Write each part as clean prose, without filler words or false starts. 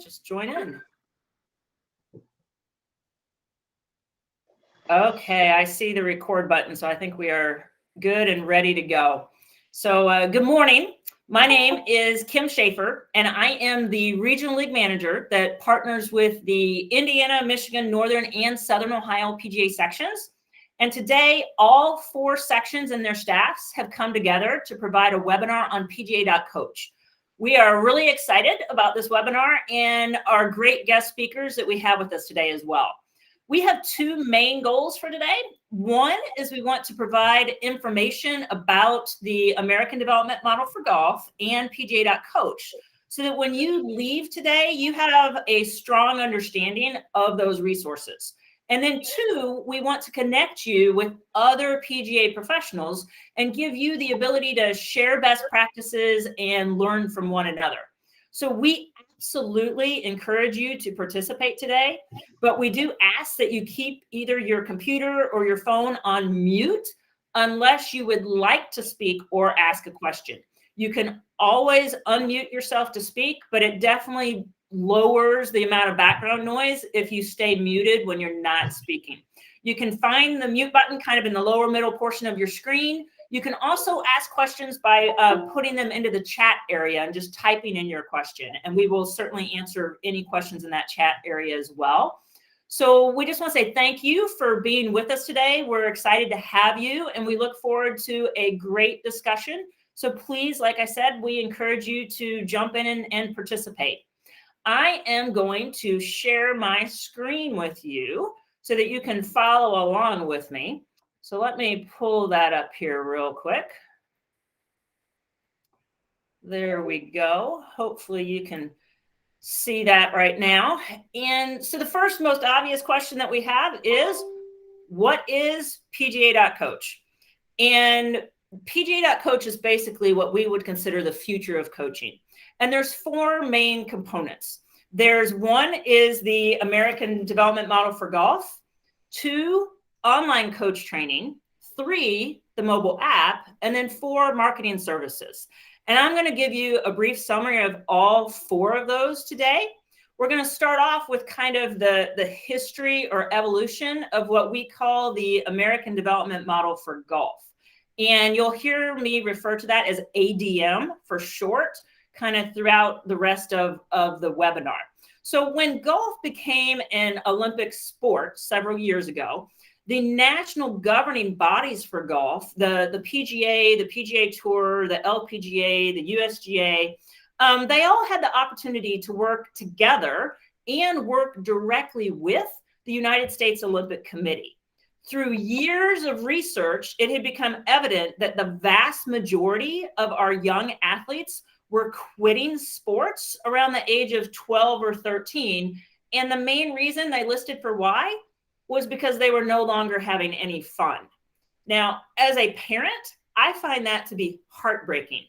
just join in. Okay, I see the record button, so I think we are good and ready to go. So good morning. My name is Kim Schaefer, and I am the Regional League Manager that partners with the Indiana, Michigan, Northern, and Southern Ohio PGA sections. And today, all 4 sections and their staffs have come together to provide a webinar on Pga.Coach. We are really excited about this webinar and our great guest speakers that we have with us today as well. We have 2 main goals for today. One is we want to provide information about the American Development Model for Golf and Pga.Coach, so that when you leave today, you have a strong understanding of those resources. And then 2, we want to connect you with other PGA professionals and give you the ability to share best practices and learn from one another. So we absolutely encourage you to participate today, but we do ask that you keep either your computer or your phone on mute unless you would like to speak or ask a question. You can always unmute yourself to speak, but it definitely lowers the amount of background noise if you stay muted when you're not speaking. You can find the mute button kind of in the lower middle portion of your screen. You can also ask questions by putting them into the chat area and just typing in your question. And we will certainly answer any questions in that chat area as well. So we just want to say thank you for being with us today. We're excited to have you, and we look forward to a great discussion. So please, like I said, we encourage you to jump in and participate. I am going to share my screen with you so that you can follow along with me. So let me pull that up here real quick. There we go. Hopefully you can see that right now. And so the first most obvious question that we have is, what is Pga.Coach? And Pga.Coach is basically what we would consider the future of coaching. And there's 4 main components. There's 1 is the American Development Model for Golf, 2, online coach training, 3, the mobile app, and then 4, marketing services. And I'm going to give you a brief summary of all 4 of those today. We're going to start off with kind of the history or evolution of what we call the American Development Model for Golf. And you'll hear me refer to that as ADM for short, kind of throughout the rest of the webinar. So when golf became an Olympic sport several years ago, the national governing bodies for golf, the PGA, the PGA Tour, the LPGA, the USGA, they all had the opportunity to work together and work directly with the United States Olympic Committee. Through years of research, it had become evident that the vast majority of our young athletes were quitting sports around the age of 12 or 13. And the main reason they listed for why was because they were no longer having any fun. Now, as a parent, I find that to be heartbreaking.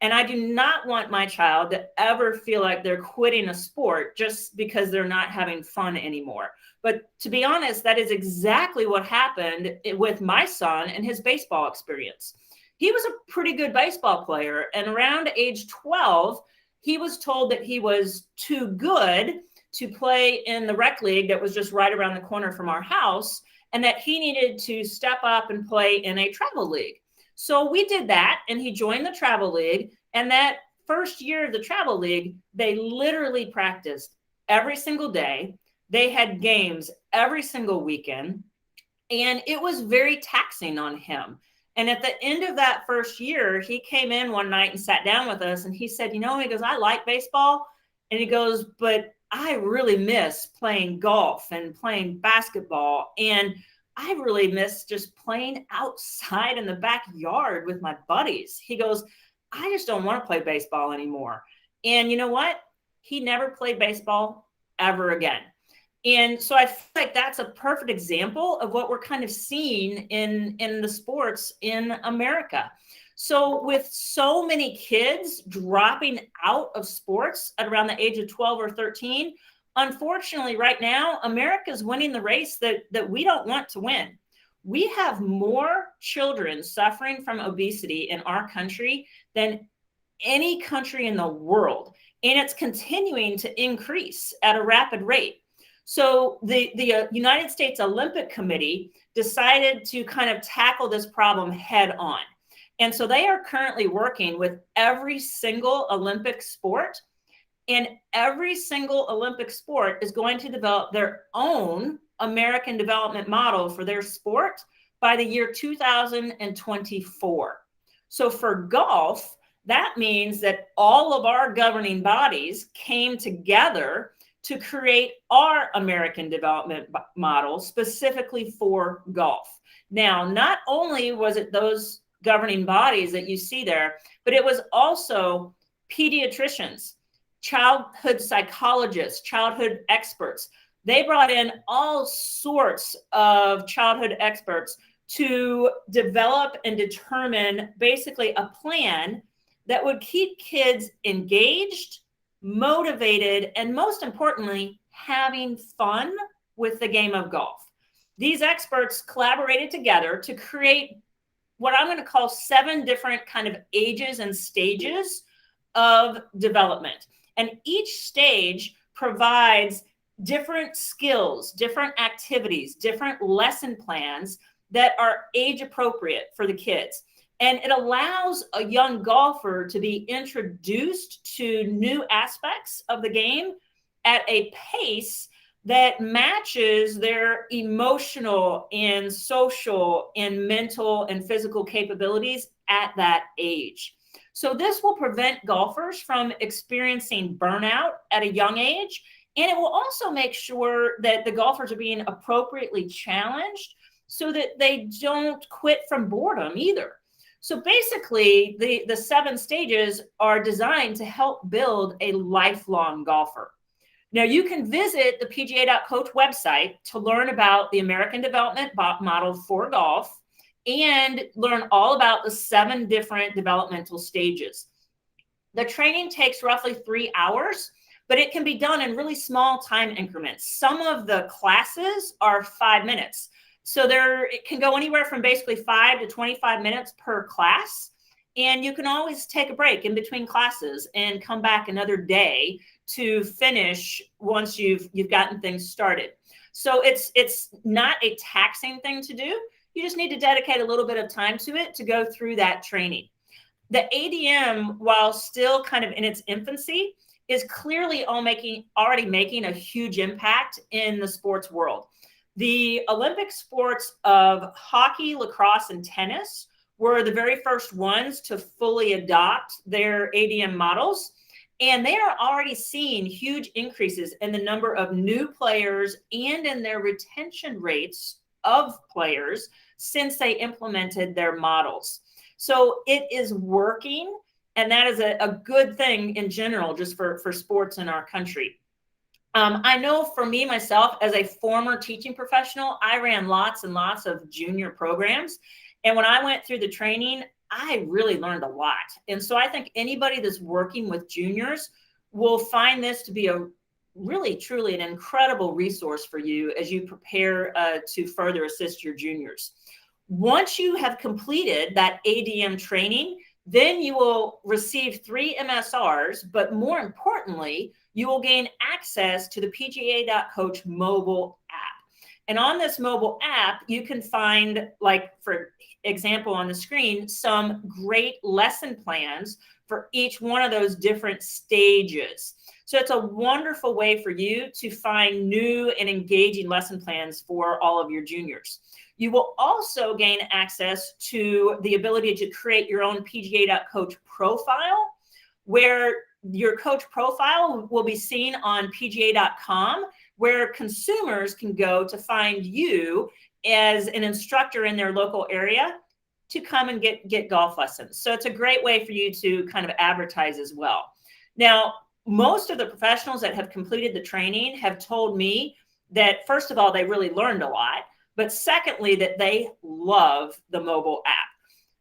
And I do not want my child to ever feel like they're quitting a sport just because they're not having fun anymore. But to be honest, that is exactly what happened with my son and his baseball experience. He was a pretty good baseball player, and around age 12, he was told that he was too good to play in the rec league that was just right around the corner from our house, and that he needed to step up and play in a travel league. So we did that, and he joined the travel league, and that first year of the travel league, they literally practiced every single day. They had games every single weekend, and it was very taxing on him. And at the end of that first year, he came in one night and sat down with us, and he said, he goes, I like baseball. And he goes, but I really miss playing golf and playing basketball. And I really miss just playing outside in the backyard with my buddies. He goes, I just don't want to play baseball anymore. And you know what? He never played baseball ever again. And so I feel like that's a perfect example of what we're kind of seeing in the sports in America. So with so many kids dropping out of sports at around the age of 12 or 13, unfortunately, right now, America's winning the race that we don't want to win. We have more children suffering from obesity in our country than any country in the world. and it's continuing to increase at a rapid rate. So the United States Olympic Committee decided to kind of tackle this problem head on. And so they are currently working with every single Olympic sport, and every single Olympic sport is going to develop their own American development model for their sport by the year 2024. So for golf, that means that all of our governing bodies came together to create our American development model specifically for golf. Now, not only was it those governing bodies that you see there, but it was also pediatricians, childhood psychologists, childhood experts. They brought in all sorts of childhood experts to develop and determine basically a plan that would keep kids engaged, motivated, and most importantly, having fun with the game of golf. These experts collaborated together to create what I'm going to call 7 different kind of ages and stages of development. And each stage provides different skills, different activities, different lesson plans that are age appropriate for the kids. And it allows a young golfer to be introduced to new aspects of the game at a pace that matches their emotional and social and mental and physical capabilities at that age. So this will prevent golfers from experiencing burnout at a young age. And it will also make sure that the golfers are being appropriately challenged so that they don't quit from boredom either. So basically, the 7 stages are designed to help build a lifelong golfer. Now, you can visit the PGA.Coach website to learn about the American Development Model for golf and learn all about the 7 different developmental stages. The training takes roughly 3 hours, but it can be done in really small time increments. Some of the classes are 5 minutes. So it can go anywhere from basically 5 to 25 minutes per class. And you can always take a break in between classes and come back another day to finish once you've gotten things started. So it's not a taxing thing to do. You just need to dedicate a little bit of time to it to go through that training. The ADM, while still kind of in its infancy, is clearly already making a huge impact in the sports world. The Olympic sports of hockey, lacrosse, and tennis were the very first ones to fully adopt their ADM models. And they are already seeing huge increases in the number of new players and in their retention rates of players since they implemented their models. So it is working, and that is a good thing in general, just for sports in our country. I know for me, myself, as a former teaching professional, I ran lots and lots of junior programs. And when I went through the training, I really learned a lot. And so I think anybody that's working with juniors will find this to be a really, truly an incredible resource for you as you prepare to further assist your juniors. Once you have completed that ADM training, then you will receive 3 MSRs, but more importantly, you will gain access to the PGA.Coach mobile app. And on this mobile app, you can find, like, for example, on the screen, some great lesson plans for each one of those different stages. So it's a wonderful way for you to find new and engaging lesson plans for all of your juniors. You will also gain access to the ability to create your own PGA.Coach profile, where your coach profile will be seen on PGA.com, where consumers can go to find you as an instructor in their local area to come and get golf lessons. So it's a great way for you to kind of advertise as well. Now, most of the professionals that have completed the training have told me that, first of all, they really learned a lot, but secondly, that they love the mobile app.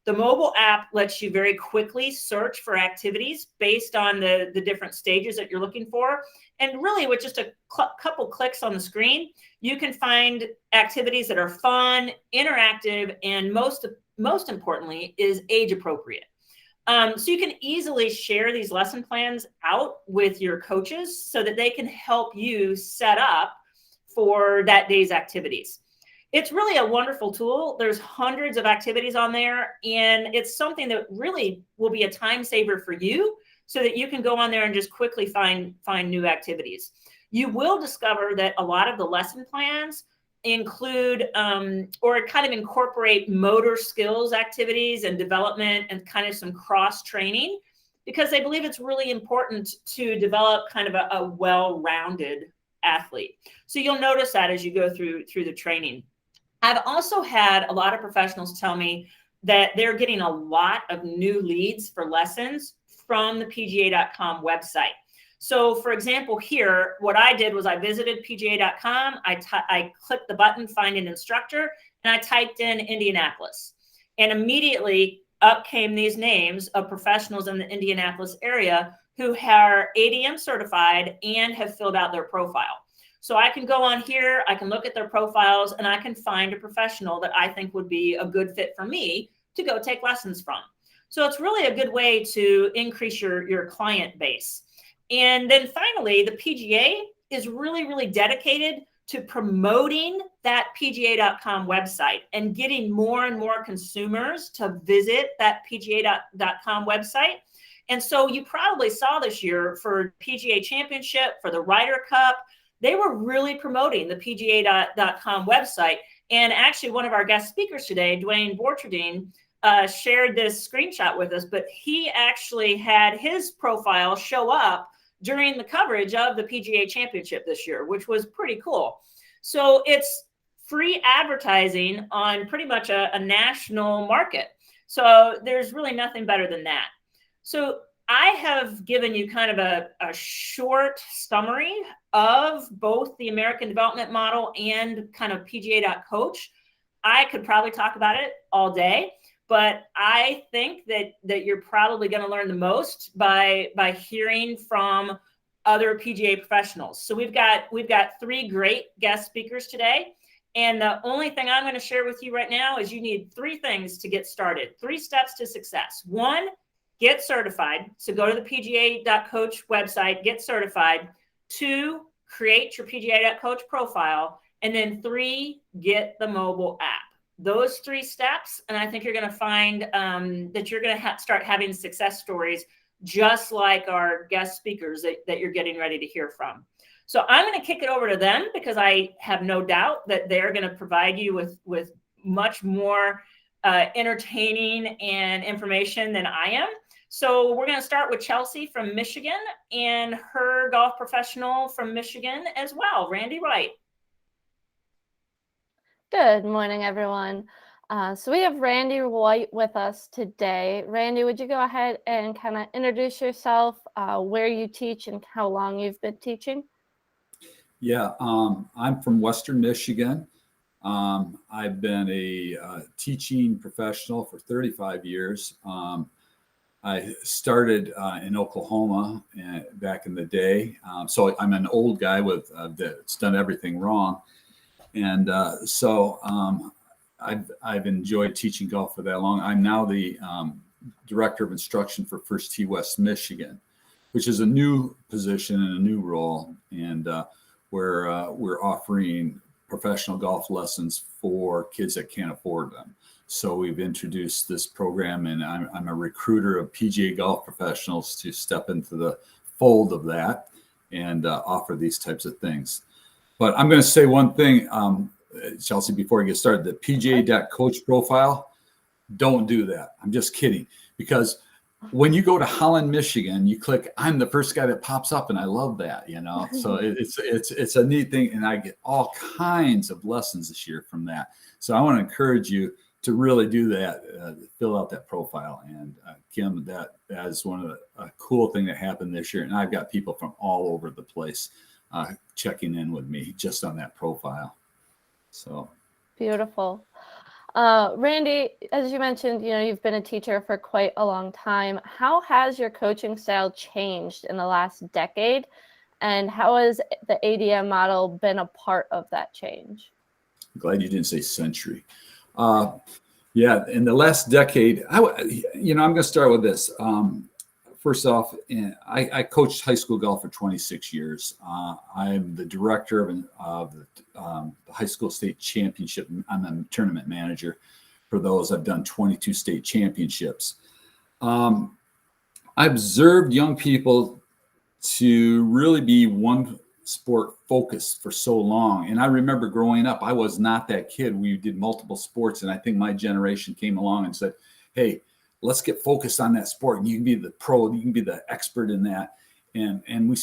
The mobile app lets you very quickly search for activities based on the different stages that you're looking for. And really, with just a couple clicks on the screen, you can find activities that are fun, interactive, and most importantly, is age appropriate. So you can easily share these lesson plans out with your coaches so that they can help you set up for that day's activities. It's really a wonderful tool. There's hundreds of activities on there, and it's something that really will be a time saver for you so that you can go on there and just quickly find new activities. You will discover that a lot of the lesson plans include or kind of incorporate motor skills activities and development and kind of some cross training, because they believe it's really important to develop kind of a well-rounded athlete. So you'll notice that as you go through the training. I've also had a lot of professionals tell me that they're getting a lot of new leads for lessons from the PGA.com website. So for example, here, what I did was I visited PGA.com, I clicked the button, find an instructor, and I typed in Indianapolis. And immediately up came these names of professionals in the Indianapolis area who are ADM certified and have filled out their profile. So I can go on here, I can look at their profiles, and I can find a professional that I think would be a good fit for me to go take lessons from. So it's really a good way to increase your client base. And then finally, the PGA is really, really dedicated to promoting that PGA.com website and getting more and more consumers to visit that PGA.com website. And so you probably saw this year for PGA Championship, for the Ryder Cup, they were really promoting the PGA.com website. And actually, one of our guest speakers today, Dwayne Bortradine, shared this screenshot with us, but he actually had his profile show up during the coverage of the PGA Championship this year, which was pretty cool. So it's free advertising on pretty much a national market. So there's really nothing better than that. So I have given you kind of a short summary of both the American Development Model and kind of PGA.Coach. I could probably talk about it all day, but I think that you're probably going to learn the most by hearing from other PGA professionals. So we've got 3 great guest speakers today. And the only thing I'm going to share with you right now is you need 3 things to get started, 3 steps to success. 1, get certified. So go to the PGA.Coach website, get certified. 2, create your PGA.Coach profile. And then 3, get the mobile app. Those 3 steps, and I think you're going to find that you're going to start having success stories just like our guest speakers that you're getting ready to hear from. So I'm going to kick it over to them because I have no doubt that they're going to provide you with much more entertaining and information than I am. So we're going to start with Chelsea from Michigan and her golf professional from Michigan as well, Randy Wright. Good morning, everyone. So we have Randy Wright with us today. Randy, would you go ahead and kind of introduce yourself, where you teach and how long you've been teaching? Yeah, I'm from Western Michigan. I've been a teaching professional for 35 years. I started in Oklahoma back in the day. So I'm an old guy that's done everything wrong. And I've enjoyed teaching golf for that long. I'm now the director of instruction for First Tee West Michigan, which is a new position and a new role. And we're offering professional golf lessons for kids that can't afford them. So we've introduced this program, and I'm a recruiter of PGA golf professionals to step into the fold of that and offer these types of things. But I'm going to say one thing, Chelsea, before I get started, the PGA.Coach profile, don't do that. I'm just kidding. Because when you go to Holland, Michigan, you click, I'm the first guy that pops up, and I love that, So it's a neat thing, and I get all kinds of lessons this year from that. So I want to encourage you to really do that, fill out that profile. And Kim, that is one of the cool thing that happened this year. And I've got people from all over the place checking in with me just on that profile. So beautiful. Randy, as you mentioned, you've been a teacher for quite a long time. How has your coaching style changed in the last decade? And how has the ADM model been a part of that change? I'm glad you didn't say century. Yeah, in the last decade, I'm going to start with this. First off, I coached high school golf for 26 years. I'm the director of the high school state championship. I'm a tournament manager for those. I've done 22 state championships. I observed young people to really be one sport focused for so long. And I remember growing up, I was not that kid. We did multiple sports. And I think my generation came along and said, hey, let's get focused on that sport. And you can be the pro, you can be the expert in that. And we're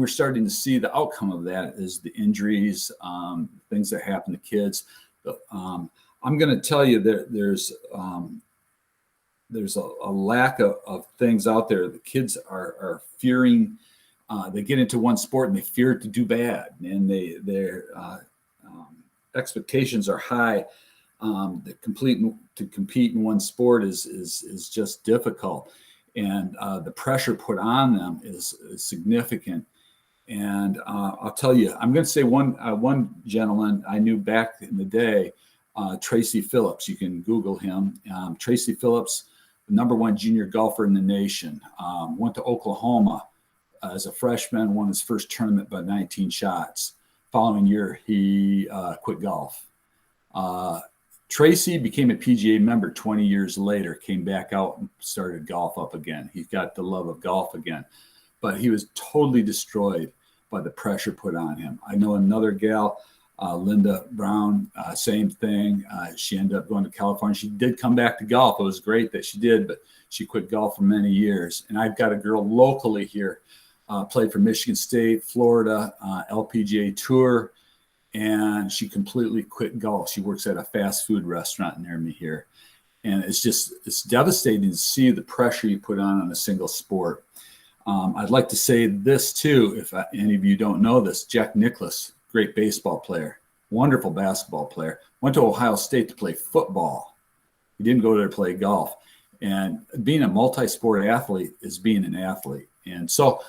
starting to see the outcome of that is the injuries, things that happen to kids. I'm going to tell you that there's a lack of things out there. The kids are fearing. They get into one sport and they fear to do bad, and their expectations are high. To compete in one sport is just difficult, and the pressure put on them is significant. And I'll tell you, I'm going to say one gentleman I knew back in the day, Tracy Phillips. You can Google him. Tracy Phillips, the #1 junior golfer in the nation, went to Oklahoma as a freshman, won his first tournament by 19 shots. Following year, he quit golf. Tracy became a PGA member 20 years later, came back out and started golf up again. He got the love of golf again, but he was totally destroyed by the pressure put on him. I know another gal, Linda Brown, same thing. She ended up going to California. She did come back to golf. It was great that she did, but she quit golf for many years. And I've got a girl locally here, played for Michigan State, Florida, LPGA Tour, and she completely quit golf. She works at a fast food restaurant near me here. And it's devastating to see the pressure you put on a single sport. I'd like to say this too, if any of you don't know this, Jack Nicklaus, great baseball player, wonderful basketball player, went to Ohio State to play football. He didn't go there to play golf. And being a multi-sport athlete is being an athlete. And so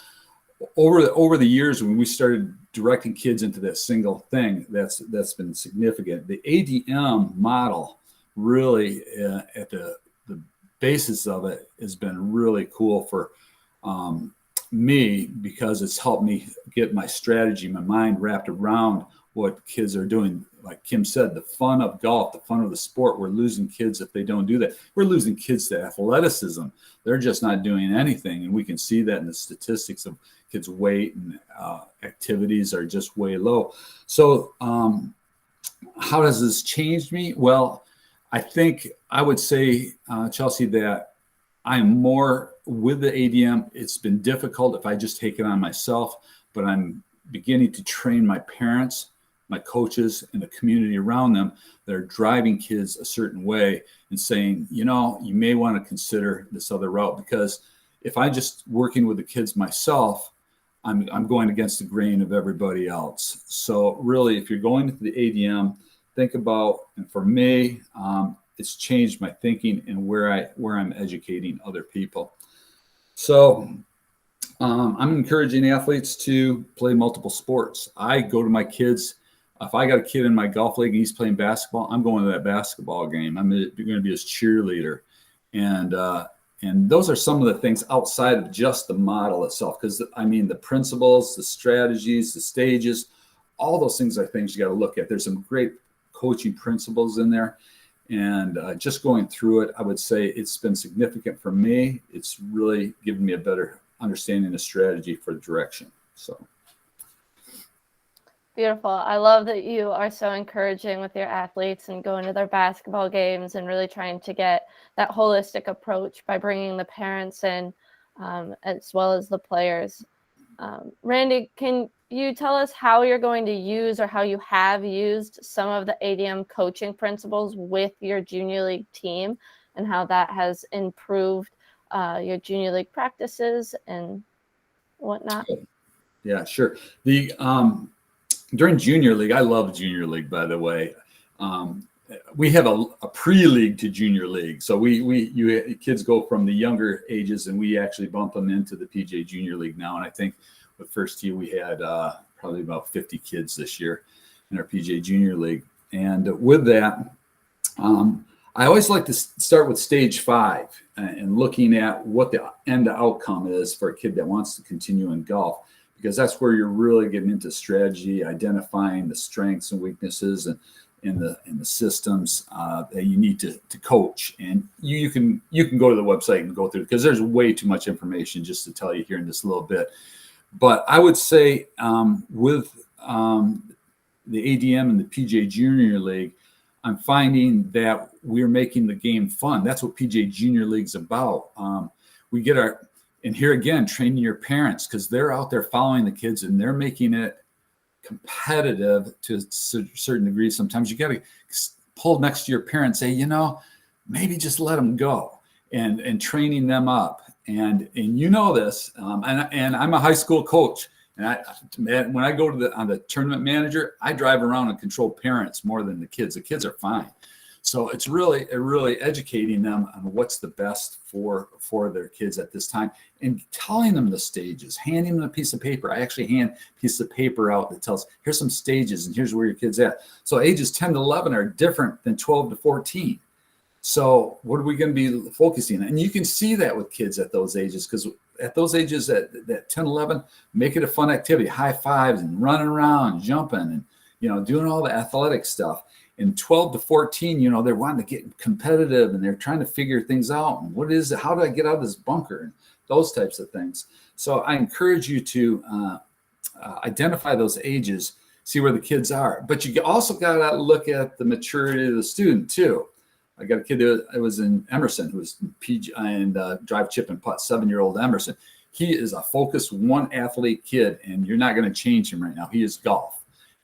over the years, when we started directing kids into that single thing, that's been significant. The ADM model really at the basis of it has been really cool for me, because it's helped me get my strategy, my mind wrapped around what kids are doing. Like Kim said, the fun of golf, the fun of the sport, we're losing kids if they don't do that. We're losing kids to athleticism. They're just not doing anything. And we can see that in the statistics of kids' weight and activities are just way low. So how does this change me? Well, I think I would say, Chelsea, that I'm more with the ADM. It's been difficult if I just take it on myself, but I'm beginning to train my parents, my coaches, and the community around them that are driving kids a certain way and saying, you may want to consider this other route, because if I just working with the kids myself, I'm going against the grain of everybody else. So really, if you're going into the ADM, think about, and for me, it's changed my thinking and where I'm educating other people. So I'm encouraging athletes to play multiple sports. I go to my kids. If I got a kid in my golf league and he's playing basketball, I'm going to that basketball game. I'm going to be his cheerleader. And those are some of the things outside of just the model itself. Because, the principles, the strategies, the stages, all those things are things you got to look at. There's some great coaching principles in there. And just going through it, I would say it's been significant for me. It's really given me a better understanding of strategy for the direction. So. Beautiful. I love that you are so encouraging with your athletes and going to their basketball games and really trying to get that holistic approach by bringing the parents in as well as the players. Randy, can you tell us how you're going to use, or how you have used, some of the ADM coaching principles with your junior league team, and how that has improved your junior league practices and whatnot? Yeah, sure. During junior league, I love junior league, by the way. We have a pre-league to junior league. So kids go from the younger ages, and we actually bump them into the PGA Junior League now. And I think with first year, we had probably about 50 kids this year in our PGA Junior League. And with that, I always like to start with stage 5 and looking at what the end outcome is for a kid that wants to continue in golf, because that's where you're really getting into strategy, identifying the strengths and weaknesses and in the systems that you need to coach. And you can go to the website and go through, because there's way too much information just to tell you here in this little bit. But I would say with the ADM and the PGA Junior League, I'm finding that we're making the game fun. That's what PGA Junior League's about. We get and here again, training your parents, because they're out there following the kids and they're making it competitive to a certain degree. Sometimes you got to pull next to your parents, say, maybe just let them go, and training them up. And you know this, and I'm a high school coach. And when I go to on the tournament manager, I drive around and control parents more than the kids. The kids are fine. So it's really educating them on what's the best for their kids at this time, and telling them the stages, handing them a piece of paper. I actually hand a piece of paper out that tells, here's some stages and here's where your kid's at. So ages 10 to 11 are different than 12 to 14. So what are we going to be focusing on? And you can see that with kids at those ages, because at those ages, at 10, 11, make it a fun activity, high fives and running around, jumping, and, doing all the athletic stuff. In 12 to 14, they're wanting to get competitive and they're trying to figure things out. And what is it? How do I get out of this bunker? And those types of things. So I encourage you to identify those ages, see where the kids are. But you also got to look at the maturity of the student too. I got a kid that was in Emerson, who was PG and drive, chip, and putt, 7-year-old Emerson. He is a focused one athlete kid, and you're not going to change him right now. He is golf.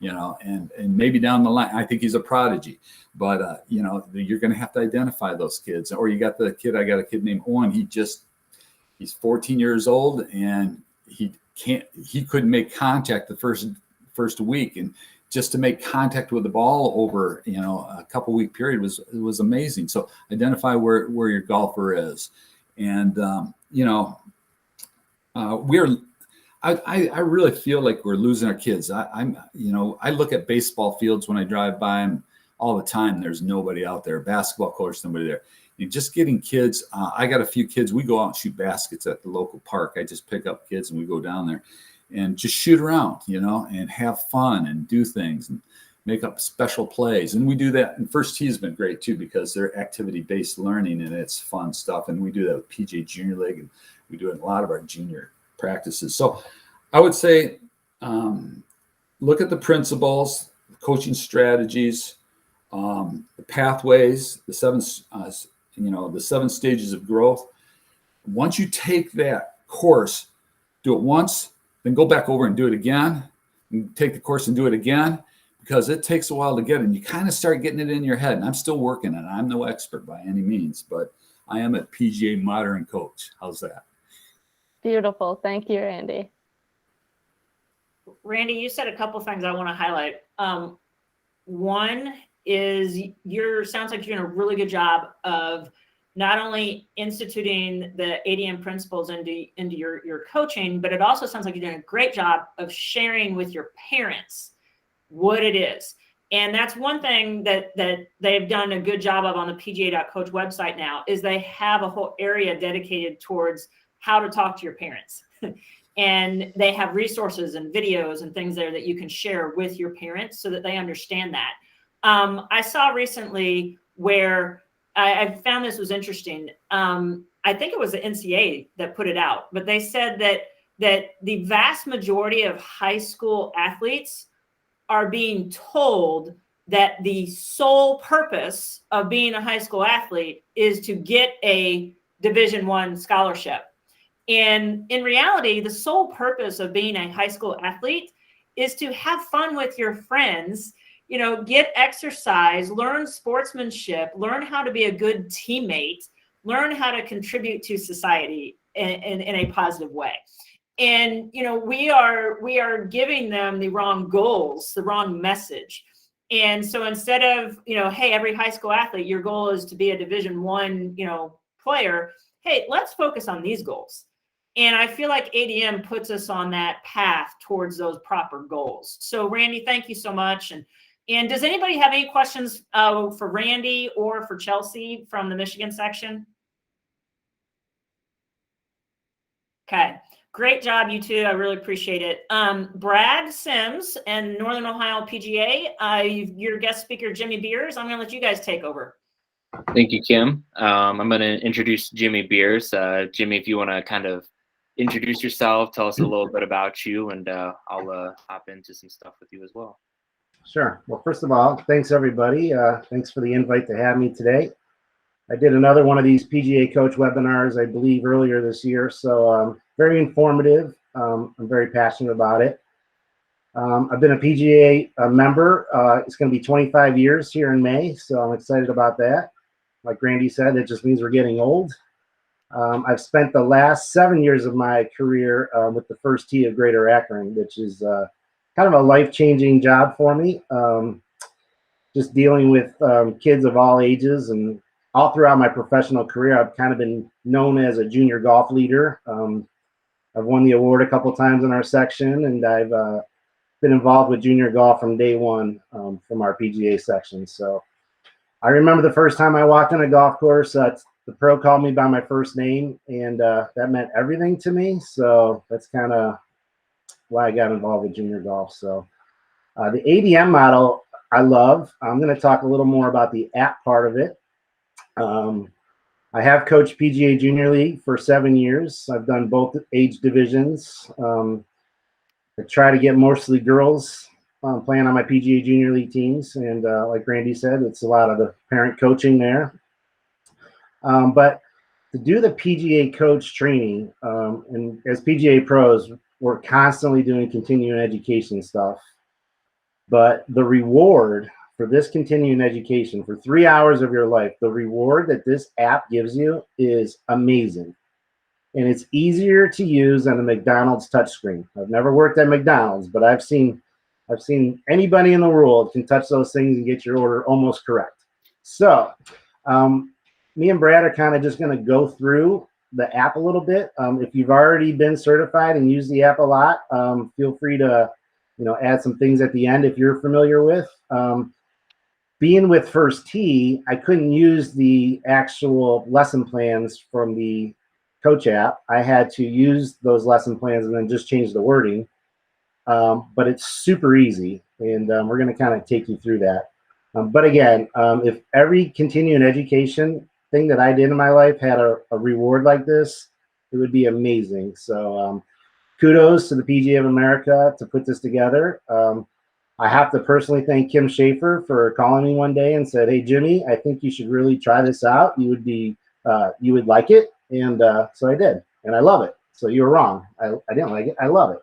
And maybe down the line, I think he's a prodigy, but you're going to have to identify those kids. Or I got a kid named Owen. He's 14 years old, and he couldn't make contact the first week. And just to make contact with the ball over, a couple week period was amazing. So identify where your golfer is. And, I really feel like we're losing our kids. I look at baseball fields when I drive by them all the time. There's nobody out there. Basketball court, somebody there. Just getting kids. I got a few kids. We go out and shoot baskets at the local park. I just pick up kids and we go down there and just shoot around, and have fun and do things and make up special plays. And we do that. And First Tee has been great too, because they're activity-based learning and it's fun stuff. And we do that with PGA Junior League, and we do it in a lot of our junior practices. So I would say look at the principles, coaching strategies, the pathways, the seven stages of growth. Once you take that course, do it once, then go back over and do it again, and take the course and do it again, because it takes a while to get it. And you kind of start getting it in your head. And I'm still working on it. I'm no expert by any means, but I am a PGA modern coach. How's that? Beautiful. Thank you, Randy. Randy, you said a couple things I want to highlight. One is sounds like you're doing a really good job of not only instituting the ADM principles into your coaching, but it also sounds like you're doing a great job of sharing with your parents what it is. And that's one thing that they've done a good job of on the PGA.Coach website now, is they have a whole area dedicated towards how to talk to your parents. And they have resources and videos and things there that you can share with your parents so that they understand that. I saw recently where I found this was interesting. I think it was the NCAA that put it out, but they said that the vast majority of high school athletes are being told that the sole purpose of being a high school athlete is to get a Division I scholarship. And in reality, the sole purpose of being a high school athlete is to have fun with your friends, get exercise, learn sportsmanship, learn how to be a good teammate, learn how to contribute to society in a positive way. And, we are giving them the wrong goals, the wrong message. And so instead of, hey, every high school athlete, your goal is to be a Division I, player. Hey, let's focus on these goals. And I feel like ADM puts us on that path towards those proper goals. So Randy, thank you so much. And And does anybody have any questions for Randy or for Chelsea from the Michigan section? Okay, great job, you two. I really appreciate it. Brad Sims and Northern Ohio PGA, your guest speaker, Jimmy Beers. I'm going to let you guys take over. Thank you, Kim. I'm going to introduce Jimmy Beers. Jimmy, if you want to kind of introduce yourself, tell us a little bit about you, and I'll hop into some stuff with you as well. Sure. Well, first of all, thanks everybody. Thanks for the invite to have me today. I did another one of these PGA Coach webinars, I believe, earlier this year. So very informative. I'm very passionate about it. I've been a PGA member. It's going to be 25 years here in May, so I'm excited about that. Like Randy said, it just means we're getting old. I've spent the last 7 years of my career with the First Tee of Greater Akron, which is kind of a life-changing job for me. Just dealing with kids of all ages, and all throughout my professional career, I've kind of been known as a junior golf leader. I've won the award a couple times in our section, and I've been involved with junior golf from day one from our PGA section. So I remember the first time I walked on a golf course, the pro called me by my first name, and that meant everything to me. So that's kind of why I got involved with junior golf. So the ADM model I love. I'm going to talk a little more about the app part of it. I have coached PGA Junior League for 7 years. I've done both age divisions. I try to get mostly girls playing on my PGA Junior League teams. And like Randy said, it's a lot of the parent coaching there. But to do the PGA Coach training, and as PGA pros, we're constantly doing continuing education stuff. But the reward for this continuing education for 3 hours of your life, the reward that this app gives you is amazing. And it's easier to use than a McDonald's touchscreen. I've never worked at McDonald's, but I've seen anybody in the world can touch those things and get your order almost correct. So me and Brad are kind of just going to go through the app a little bit. If you've already been certified and used the app a lot, feel free to add some things at the end if you're familiar with. Being with First Tee, I couldn't use the actual lesson plans from the Coach app. I had to use those lesson plans and then just change the wording. But it's super easy, and we're going to kind of take you through that. But again, if every continuing education thing that I did in my life had a reward like this, it would be amazing. So kudos to the PGA of America to put this together. I have to personally thank Kim Schaefer for calling me one day and said, "Hey, Jimmy, I think you should really try this out. You would like it." And so I did, and I love it. So you were wrong. I didn't like it. I love it.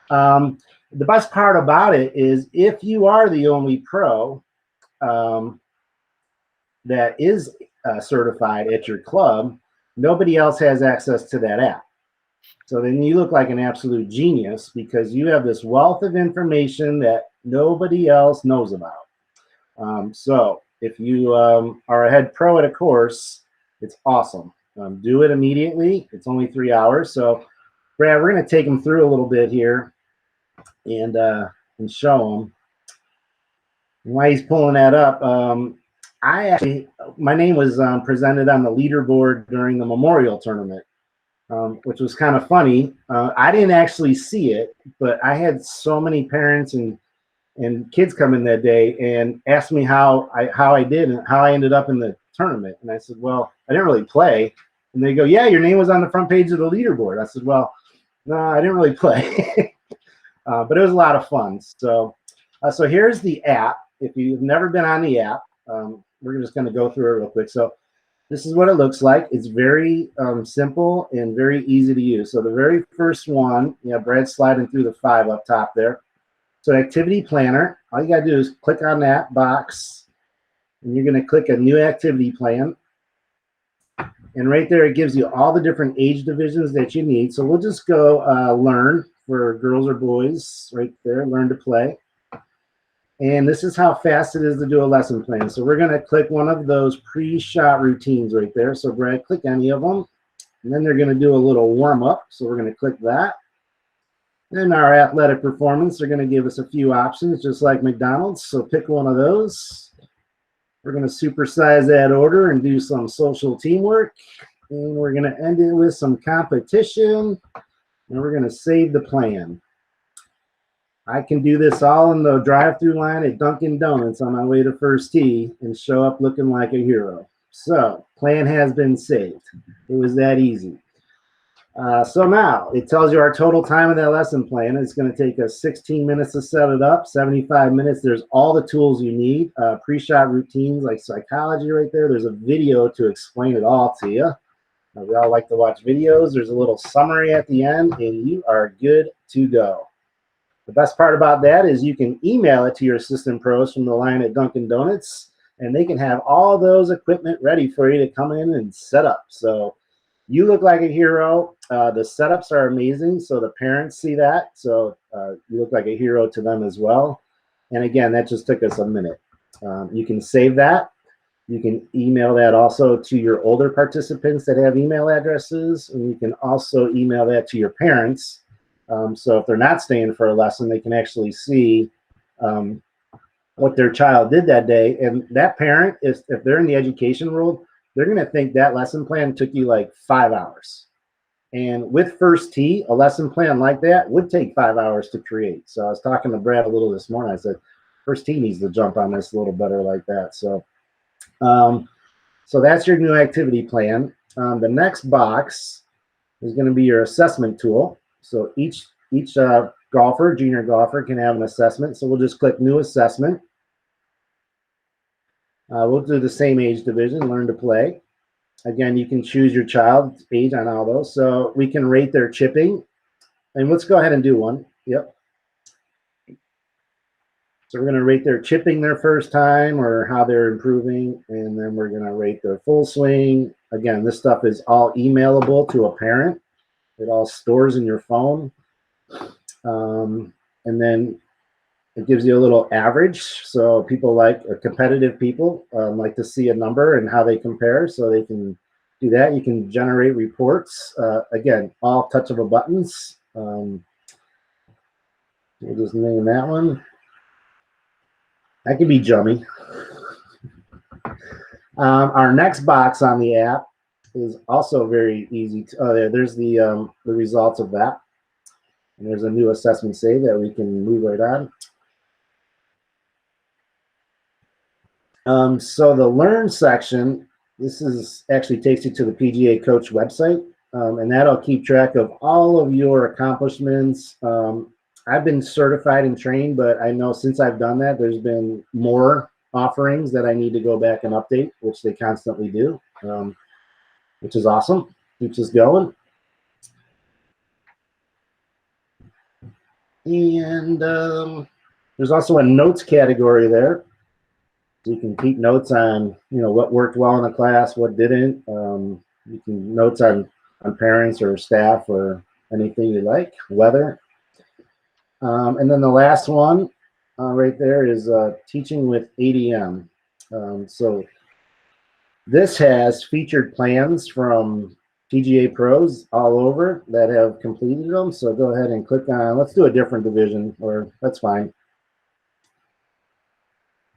The best part about it is if you are the only pro that is certified at your club, nobody else has access to that app. So then you look like an absolute genius because you have this wealth of information that nobody else knows about. So if you are a head pro at a course, it's awesome. Do it immediately. It's only 3 hours. So Brad, we're going to take them through a little bit here and show them. While he's pulling that up, my name was presented on the leaderboard during the Memorial Tournament. Which was kind of funny. I didn't actually see it, but I had so many parents and kids come in that day and ask me how I did and how I ended up in the tournament. And I said, well, I didn't really play. And they go, yeah, your name was on the front page of the leaderboard. I said, well, no, I didn't really play. But it was a lot of fun. So here's the app. If you've never been on the app, we're just going to go through it real quick. So this is what it looks like. It's very simple and very easy to use. So the very first one, Brad's sliding through the 5 up top there. So activity planner, all you got to do is click on that box, and you're going to click a new activity plan. And right there, it gives you all the different age divisions that you need. So we'll just go learn for girls or boys right there, learn to play. And this is how fast it is to do a lesson plan. So we're going to click one of those pre-shot routines right there. So Brad, click any of them. And then they're going to do a little warm-up. So we're going to click that. In our athletic performance, they're going to give us a few options, just like McDonald's. So pick one of those. We're going to supersize that order and do some social teamwork. And we're going to end it with some competition. And we're going to save the plan. I can do this all in the drive-through line at Dunkin' Donuts on my way to first tee and show up looking like a hero. So, plan has been saved. It was that easy. So now, it tells you our total time of that lesson plan. It's going to take us 16 minutes to set it up, 75 minutes. There's all the tools you need. Pre-shot routines like psychology right there. There's a video to explain it all to you. We all like to watch videos. There's a little summary at the end, and you are good to go. The best part about that is you can email it to your assistant pros from the line at Dunkin' Donuts, and they can have all those equipment ready for you to come in and set up. So you look like a hero. The setups are amazing, so the parents see that. So you look like a hero to them as well. And again, that just took us a minute. You can save that. You can email that also to your older participants that have email addresses, and you can also email that to your parents. So if they're not staying for a lesson, they can actually see what their child did that day. And that parent, if they're in the education world, they're going to think that lesson plan took you like 5 hours. And with first tee, a lesson plan like that would take 5 hours to create. So I was talking to Brad a little this morning. I said, first tee needs to jump on this a little better like that. So that's your new activity plan. The next box is going to be your assessment tool. So each golfer, junior golfer, can have an assessment. So we'll just click New Assessment. We'll do the same age division, Learn to Play. Again, you can choose your child's age on all those. So we can rate their chipping. And let's go ahead and do one. Yep. So we're going to rate their chipping their first time or how they're improving. And then we're going to rate their full swing. Again, this stuff is all emailable to a parent. It all stores in your phone. And then it gives you a little average. So people like competitive people like to see a number and how they compare. So they can do that. You can generate reports. Again, all touch of a buttons. We'll just name that one. That could be Jummy. Our next box on the app is also very easy. There's the results of that. And there's a new assessment save that we can move right on. So the Learn section, this is actually takes you to the PGA Coach website, and that'll keep track of all of your accomplishments. I've been certified and trained, but I know since I've done that, there's been more offerings that I need to go back and update, which they constantly do, which is awesome. Keeps us going. And there's also a notes category there. So you can keep notes on, what worked well in the class, what didn't. You can notes on parents or staff or anything you like, weather. And then the last one right there is teaching with ADM. So this has featured plans from PGA pros all over that have completed them. So go ahead and click on, let's do a different division, or that's fine.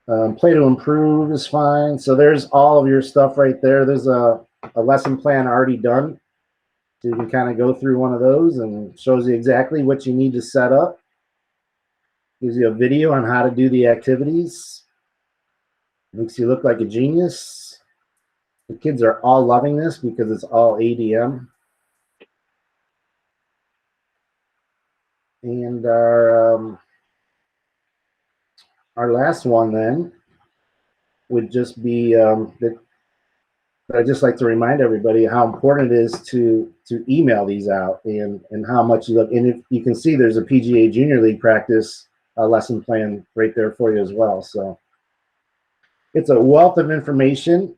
Play to improve is fine. So there's all of your stuff right there. There's a lesson plan already done. So you can kind of go through one of those and shows you exactly what you need to set up. Gives you a video on how to do the activities. Makes you look like a genius. The kids are all loving this because it's all ADM. And our last one then would just be that I'd just like to remind everybody how important it is to email these out and how much you look. And if you can see, there's a PGA Junior League practice lesson plan right there for you as well. So it's a wealth of information.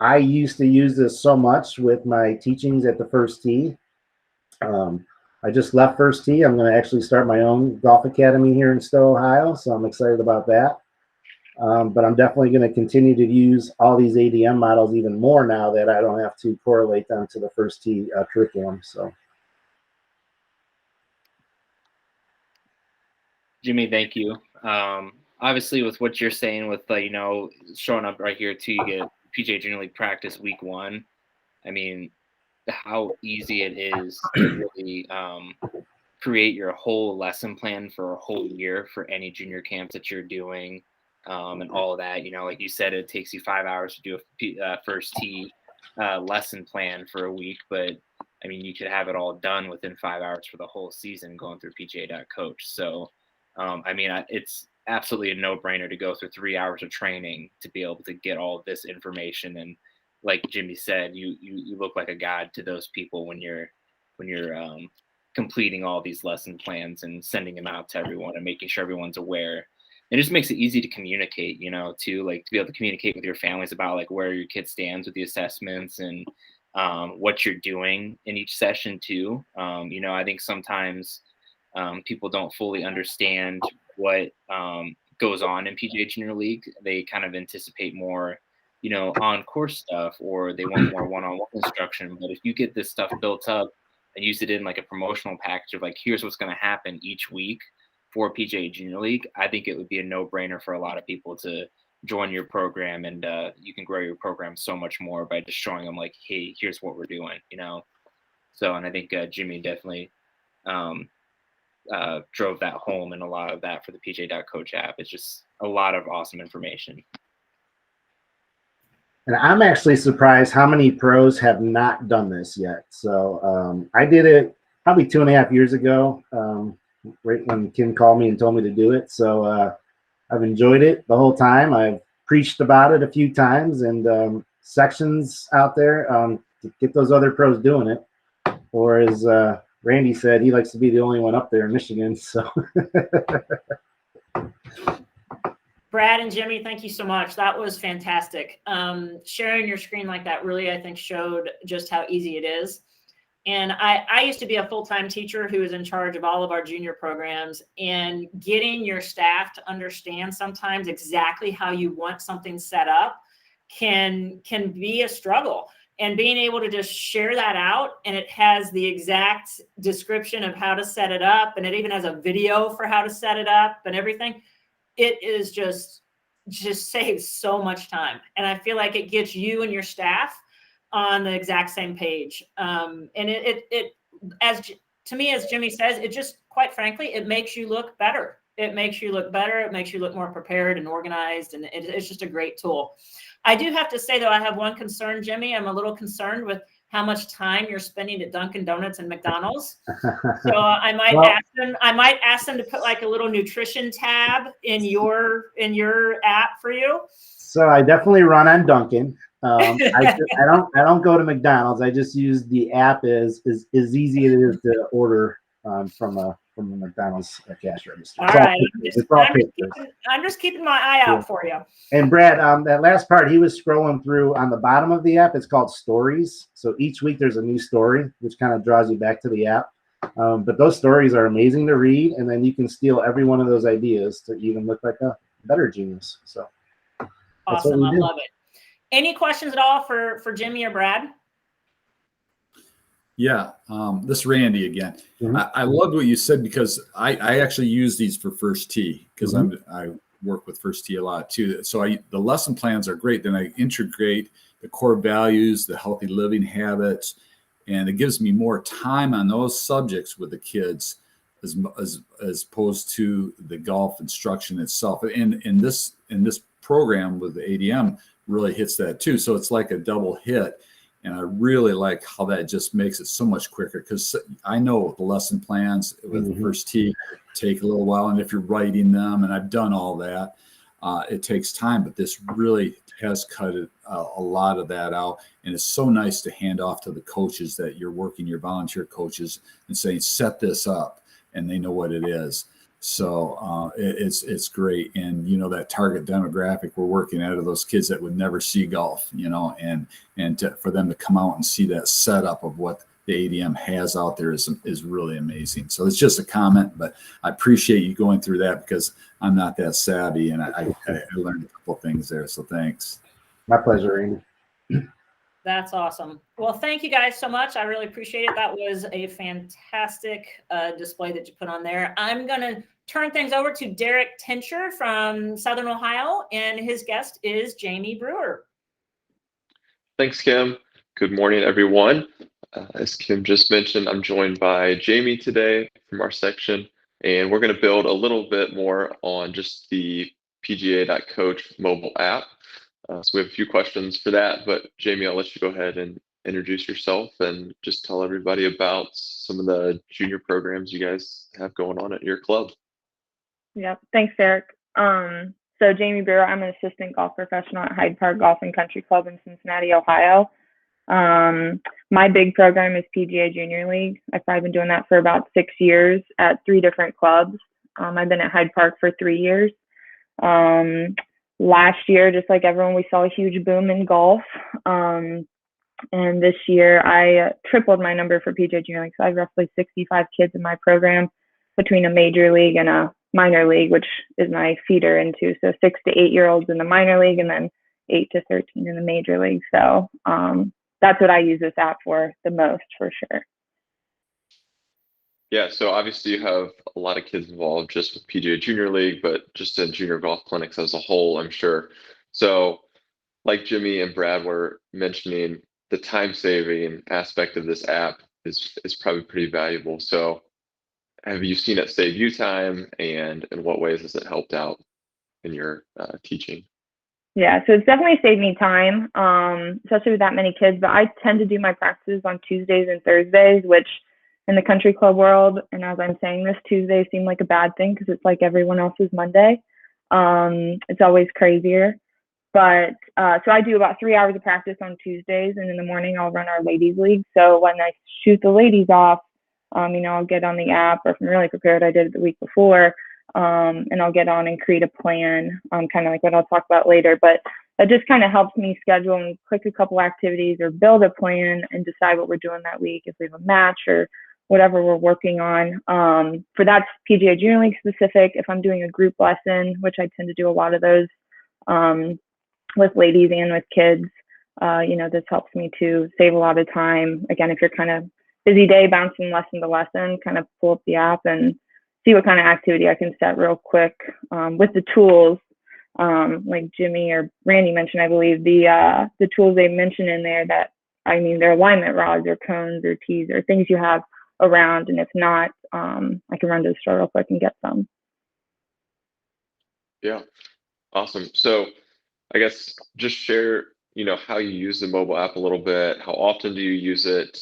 I used to use this so much with my teachings at the First Tee. I just left First Tee. I'm going to actually start my own golf academy here in Stowe, Ohio, so I'm excited about that. But I'm definitely going to continue to use all these ADM models even more now that I don't have to correlate them to the First Tee curriculum. So Jimmy, thank you. Obviously, with what you're saying, with showing up right here too, you get PGA Junior League practice week 1. I mean, how easy it is to really create your whole lesson plan for a whole year for any junior camps that you're doing, and all of that. Like you said, it takes you 5 hours to do a first tee lesson plan for a week, but I mean, you could have it all done within 5 hours for the whole season going through PGA.Coach. So, I mean, it's absolutely a no-brainer to go through 3 hours of training to be able to get all of this information. And like Jimmy said, you look like a god to those people when you're completing all these lesson plans and sending them out to everyone and making sure everyone's aware. It just makes it easy to communicate, too, like to be able to communicate with your families about like where your kid stands with the assessments and what you're doing in each session too. I think sometimes people don't fully understand what goes on in PGA Junior League. They kind of anticipate more, on course stuff, or they want more one-on-one instruction. But if you get this stuff built up and use it in like a promotional package of like, here's what's going to happen each week for PGA Junior League, I think it would be a no-brainer for a lot of people to join your program, and you can grow your program so much more by just showing them like, hey, here's what we're doing, So, and I think Jimmy definitely drove that home, and a lot of that for the PGA.Coach app. It's just a lot of awesome information. And I'm actually surprised how many pros have not done this yet. So I did it probably 2.5 years ago, right when Kim called me and told me to do it. So I've enjoyed it the whole time. I've preached about it a few times, and sections out there to get those other pros doing it. Or as Randy said, he likes to be the only one up there in Michigan. So. Brad and Jimmy, thank you so much. That was fantastic. Sharing your screen like that really, I think, showed just how easy it is. And I used to be a full-time teacher who was in charge of all of our junior programs, and getting your staff to understand sometimes exactly how you want something set up can be a struggle. And being able to just share that out, and it has the exact description of how to set it up, and it even has a video for how to set it up and everything. It is just saves so much time. And I feel like it gets you and your staff on the exact same page. And to me, as Jimmy says, it just, quite frankly, it makes you look better. It makes you look better. It makes you look more prepared and organized. And it's just a great tool. I do have to say, though, I have one concern, Jimmy. I'm a little concerned with how much time you're spending at Dunkin' Donuts and McDonald's. So I might ask them to put like a little nutrition tab in your app for you. So I definitely run on Dunkin'. I don't go to McDonald's. I just use the app as easy as it is to order from a McDonald's cash register. All right. I'm just keeping my eye out for you. And Brad, that last part, he was scrolling through on the bottom of the app. It's called Stories. So each week there's a new story, which kind of draws you back to the app. But those stories are amazing to read, and then you can steal every one of those ideas to even look like a better genius. So awesome. I love it. Any questions at all for Jimmy or Brad? Yeah, this is Randy again. Mm-hmm. I loved what you said, because I actually use these for first tee, because I work with first tee a lot too. So the lesson plans are great. Then I integrate the core values, the healthy living habits, and it gives me more time on those subjects with the kids as opposed to the golf instruction itself. And in this program with the ADM really hits that too. So it's like a double hit. And I really like how that just makes it so much quicker, because I know the lesson plans with the first tee take a little while. And if you're writing them, and I've done all that, it takes time. But this really has cut a lot of that out. And it's so nice to hand off to the coaches that you're working, your volunteer coaches, and saying, set this up, and they know what it is. So it's great. And, that target demographic we're working at are those kids that would never see golf, and for them to come out and see that setup of what the ADM has out there is really amazing. So it's just a comment, but I appreciate you going through that, because I'm not that savvy, and I learned a couple of things there. So thanks. My pleasure, Randy. That's awesome. Well, thank you guys so much. I really appreciate it. That was a fantastic display that you put on there. I'm going to turn things over to Derek Tincher from Southern Ohio, and his guest is Jamie Brewer. Thanks, Kim. Good morning, everyone. As Kim just mentioned, I'm joined by Jamie today from our section, and we're going to build a little bit more on just the Pga.Coach mobile app. So we have a few questions for that, but Jamie, I'll let you go ahead and introduce yourself and just tell everybody about some of the junior programs you guys have going on at your club. Yep. Thanks, Derek. So Jamie Brewer, I'm an assistant golf professional at Hyde Park Golf and Country Club in Cincinnati, Ohio. My big program is Pga Junior League. I've probably been doing that for about 6 years at 3 different clubs. I've been at Hyde Park for 3 years. Last year, just like everyone, we saw a huge boom in golf. And this year I tripled my number for Pga Junior League. So I have roughly 65 kids in my program between a major league and a minor league, which is my feeder into. So 6 to 8 year olds in the minor league and then 8 to 13 in the major league. So that's what I use this app for the most, for sure. Yeah, so obviously you have a lot of kids involved just with PGA Junior League, but just in junior golf clinics as a whole, I'm sure. So like Jimmy and Brad were mentioning, the time-saving aspect of this app is probably pretty valuable. So have you seen it save you time, and in what ways has it helped out in your teaching? Yeah, so it's definitely saved me time, especially with that many kids. But I tend to do my practices on Tuesdays and Thursdays, which in the country club world, and as I'm saying this, Tuesdays seem like a bad thing because it's like everyone else's Monday. It's always crazier. But so I do about 3 hours of practice on Tuesdays, and in the morning I'll run our ladies league. So when I shoot the ladies off, I'll get on the app, or if I'm really prepared, I did it the week before, and I'll get on and create a plan, kind of like what I'll talk about later. But that just kind of helps me schedule and click a couple activities or build a plan and decide what we're doing that week, if we have a match or whatever we're working on. For that's PGA Junior League specific. If I'm doing a group lesson, which I tend to do a lot of those with ladies and with kids, this helps me to save a lot of time. Again, if you're kind of busy day bouncing lesson to lesson, kind of pull up the app and see what kind of activity I can set real quick with the tools. Like Jimmy or Randy mentioned, I believe the tools they mentioned in there, that they're alignment rods or cones or tees or things you have around, and if not, I can run to the store real quick and get some. Yeah, awesome. So I guess just share, how you use the mobile app a little bit. How often do you use it?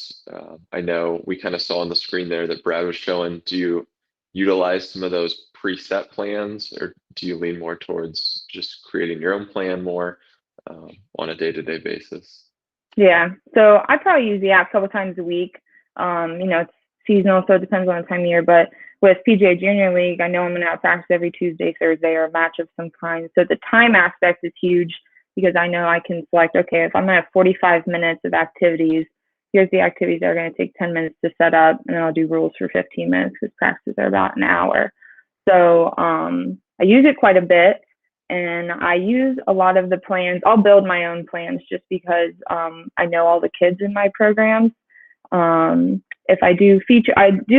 I know we kind of saw on the screen there that Brad was showing. Do you utilize some of those preset plans, or do you lean more towards just creating your own plan more on a day-to-day basis? Yeah, so I probably use the app a couple times a week. It's seasonal, so it depends on the time of year. But with PGA Junior League, I know I'm going to have practice every Tuesday, Thursday, or a match of some kind. So the time aspect is huge, because I know I can select, okay, if I'm going to have 45 minutes of activities, here's the activities that are going to take 10 minutes to set up, and then I'll do rules for 15 minutes because practices are about an hour. So I use it quite a bit, and I use a lot of the plans. I'll build my own plans just because I know all the kids in my programs. If I do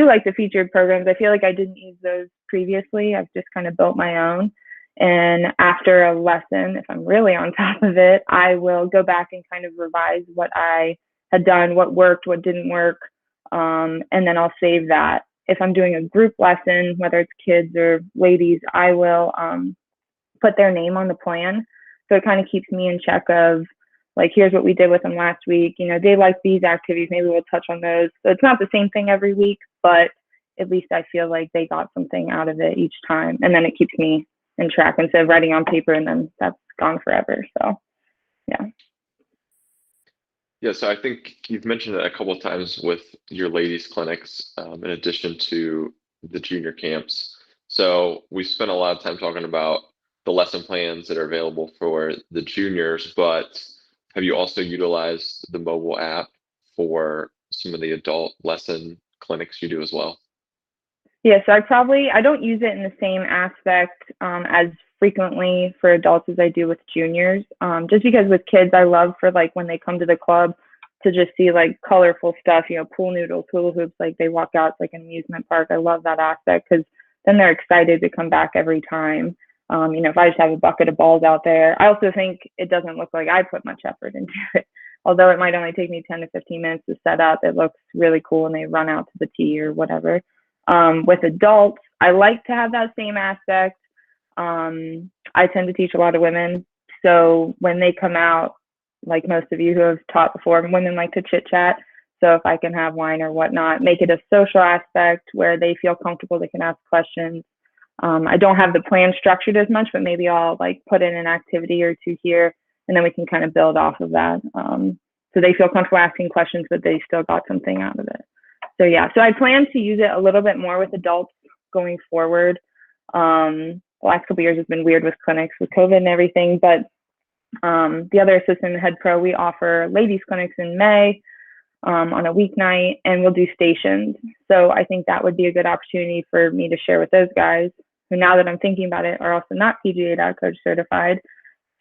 like the featured programs. I feel like I didn't use those previously. I've just kind of built my own. And after a lesson, if I'm really on top of it, I will go back and kind of revise what I had done, what worked, what didn't work, and then I'll save that. If I'm doing a group lesson, whether it's kids or ladies, I will put their name on the plan. So it kind of keeps me in check of, like, here's what we did with them last week. They like these activities. Maybe we'll touch on those. So it's not the same thing every week, but at least I feel like they got something out of it each time. And then it keeps me in track instead of writing on paper and then that's gone forever. So, yeah. Yeah, so I think you've mentioned it a couple of times with your ladies clinics, in addition to the junior camps. So we spent a lot of time talking about the lesson plans that are available for the juniors, but have you also utilized the mobile app for some of the adult lesson clinics you do as well? Yeah, so I don't use it in the same aspect as frequently for adults as I do with juniors. Just because with kids, I love for, like, when they come to the club to just see, like, colorful stuff, pool noodles, hula hoops, like they walk out, it's like an amusement park. I love that aspect because then they're excited to come back every time. If I just have a bucket of balls out there, I also think it doesn't look like I put much effort into it. Although it might only take me 10 to 15 minutes to set up, it looks really cool and they run out to the tee or whatever. With adults, I like to have that same aspect. I tend to teach a lot of women. So when they come out, like most of you who have taught before, women like to chit chat. So if I can have wine or whatnot, make it a social aspect where they feel comfortable, they can ask questions. I don't have the plan structured as much, but maybe I'll like put in an activity or two here, and then we can kind of build off of that. So they feel comfortable asking questions, but they still got something out of it. So yeah, so I plan to use it a little bit more with adults going forward. The last couple of years has been weird with clinics with COVID and everything, but the other assistant head pro, we offer ladies clinics in May on a weeknight, and we'll do stations. So I think that would be a good opportunity for me to share with those guys who, now that I'm thinking about it, are also not PGA.Coach certified.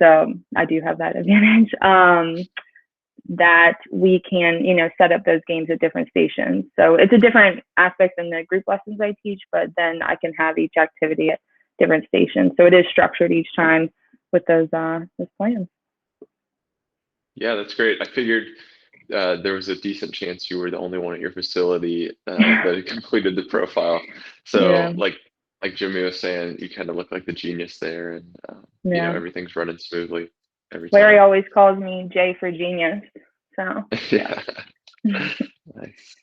So I do have that advantage, that we can, set up those games at different stations. So it's a different aspect than the group lessons I teach, but then I can have each activity at different stations. So it is structured each time with those plans. Yeah, that's great. I figured there was a decent chance you were the only one at your facility that completed the profile. So Yeah. like Jimmy was saying, you kind of look like the genius there, and everything's running smoothly every time. Larry always calls me J for genius. So yeah. Nice.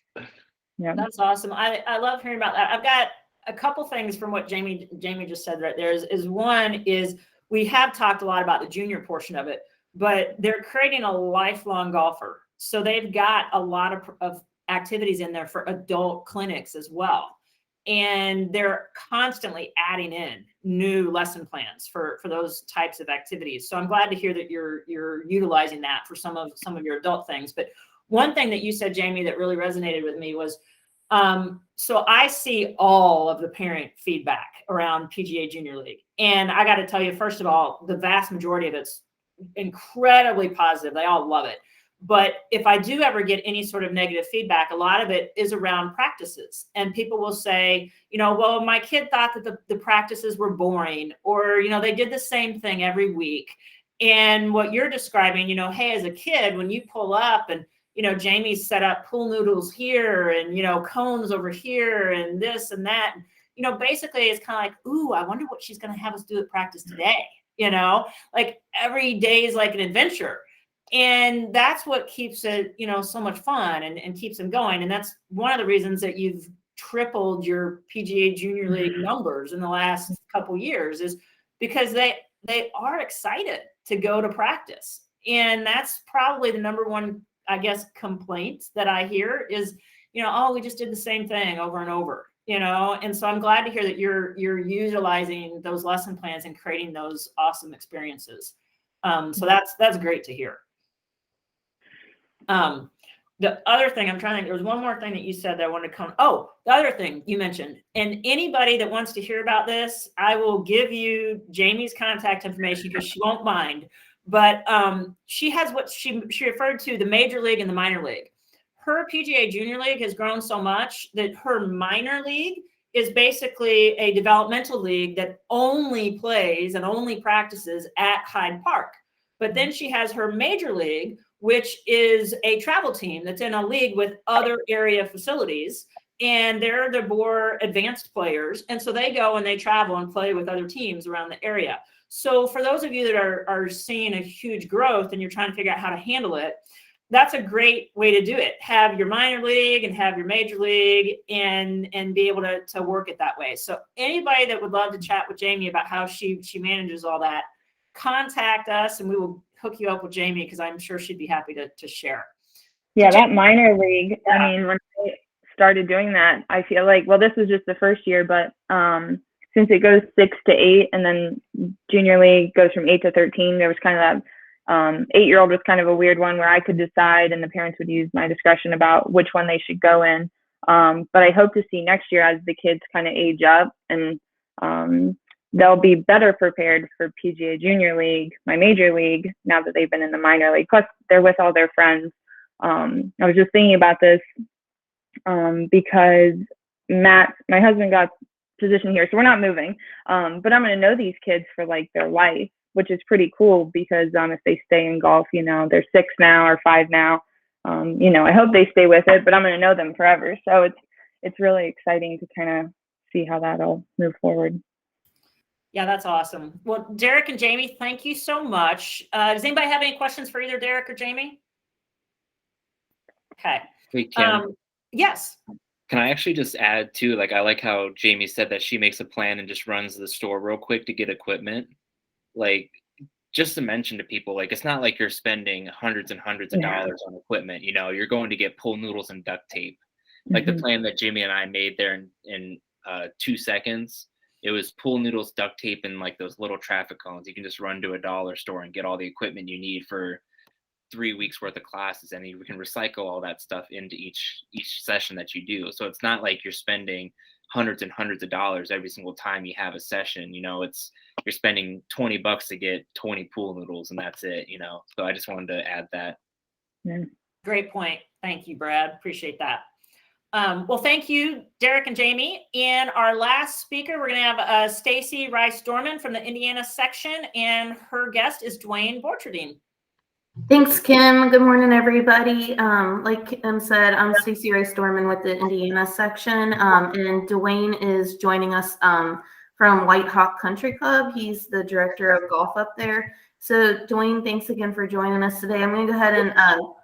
Yeah. That's awesome. I love hearing about that. I've got a couple things from what Jamie just said right there. One is we have talked a lot about the junior portion of it, but they're creating a lifelong golfer. So they've got a lot of activities in there for adult clinics as well. And they're constantly adding in new lesson plans for those types of activities. So I'm glad to hear that you're utilizing that for some of your adult things. But one thing that you said, Jamie, that really resonated with me was, so I see all of the parent feedback around PGA Junior League. And I got to tell you, first of all, the vast majority of it's incredibly positive. They all love it. But if I do ever get any sort of negative feedback, a lot of it is around practices. And people will say, well, my kid thought that the practices were boring, or, they did the same thing every week. And what you're describing, hey, as a kid, when you pull up and, Jamie's set up pool noodles here and, cones over here and this and that, basically it's kind of like, ooh, I wonder what she's going to have us do at practice today. Like every day is like an adventure. And that's what keeps it, so much fun and keeps them going. And that's one of the reasons that you've tripled your PGA Junior League numbers in the last couple years, is because they are excited to go to practice. And that's probably the number one, I guess, complaint that I hear is, oh, we just did the same thing over and over, And so I'm glad to hear that you're utilizing those lesson plans and creating those awesome experiences. So that's great to hear. The other thing I'm trying to think, there was one more thing that you said that I wanted to come. Oh, the other thing you mentioned, and anybody that wants to hear about this, I will give you Jamie's contact information because she won't mind. But she has what she referred to the major league and the minor league. Her PGA Junior League has grown so much that her minor league is basically a developmental league that only plays and only practices at Hyde Park. But then she has her major league, which is a travel team that's in a league with other area facilities, and they're the more advanced players. And so they go and they travel and play with other teams around the area. So for those of you that are seeing a huge growth and you're trying to figure out how to handle it, that's a great way to do it. Have your minor league and have your major league and be able to work it that way. So anybody that would love to chat with Jamie about how she manages all that, contact us and we will hook you up with Jamie, because I'm sure she'd be happy to share. Yeah, So that minor league, Yeah. I mean, when I started doing that, I feel like, well, this was just the first year, but since it goes 6 to 8 and then junior league goes from 8 to 13, there was kind of that 8-year-old was kind of a weird one where I could decide and the parents would use my discretion about which one they should go in. But I hope to see next year as the kids kind of age up and they'll be better prepared for PGA Junior League, my major league, now that they've been in the minor league. Plus, they're with all their friends. I was just thinking about this because Matt, my husband, got position here, so we're not moving. But I'm going to know these kids for like their life, which is pretty cool because if they stay in golf, you know, they're 6 now or 5 now. You know, I hope they stay with it, but I'm going to know them forever. So it's really exciting to kind of see how that'll move forward. Yeah, that's awesome. Well, Derek and Jamie, thank you so much. Does anybody have any questions for either Derek or Jamie? Okay. Hey, Kim. Yes. Can I actually just add too, like, I like how Jamie said that she makes a plan and just runs the store real quick to get equipment. Like, just to mention to people, like, it's not like you're spending hundreds and hundreds of dollars on equipment. You know, you're going to get pool noodles and duct tape. Like the plan that Jimmy and I made there in 2 seconds, it was pool noodles, duct tape, and like those little traffic cones. You can just run to a dollar store and get all the equipment you need for 3 weeks worth of classes, and you can recycle all that stuff into each session that you do. So it's not like you're spending hundreds and hundreds of dollars every single time you have a session. You know, you're spending $20 to get 20 pool noodles, and that's it. You know, so I just wanted to add that. Yeah. Great point. Thank you, Brad. Appreciate that. Well, thank you, Derek and Jamie. And our last speaker, we're going to have Stacy Rice-Dorman from the Indiana section, and her guest is Dwayne Borcherding. Thanks, Kim. Good morning, everybody. Like Kim said, I'm Stacy Rice-Dorman with the Indiana section, and Dwayne is joining us from White Hawk Country Club. He's the director of golf up there. So, Dwayne, thanks again for joining us today. I'm going to go ahead and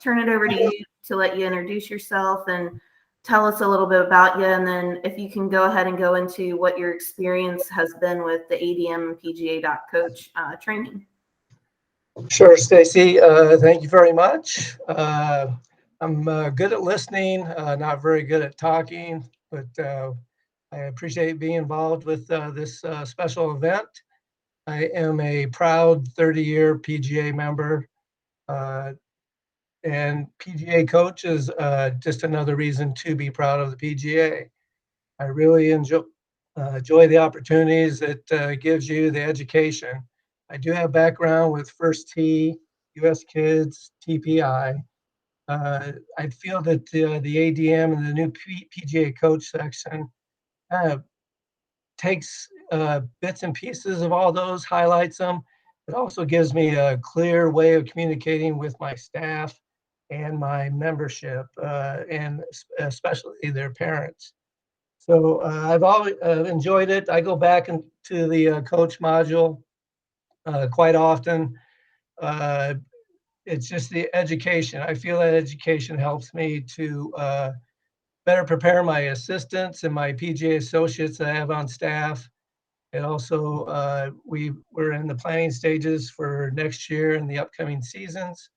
turn it over to you to let you introduce yourself and tell us a little bit about you, and then if you can go ahead and go into what your experience has been with the ADM and PGA.Coach training. Sure, Stacy. Thank you very much. I'm good at listening, not very good at talking, but I appreciate being involved with this special event. I am a proud 30-year PGA member, and PGA Coach is just another reason to be proud of the PGA. I really enjoy the opportunities it gives you, the education. I do have background with First Tee, US Kids, TPI. I feel that the ADM and the new PGA Coach section takes bits and pieces of all those, highlights them. It also gives me a clear way of communicating with my staff and my membership, and especially their parents. So I've always enjoyed it. I go back into the coach module quite often. It's just the education. I feel that education helps me to better prepare my assistants and my PGA associates that I have on staff. And also, we're in the planning stages for next year and the upcoming seasons.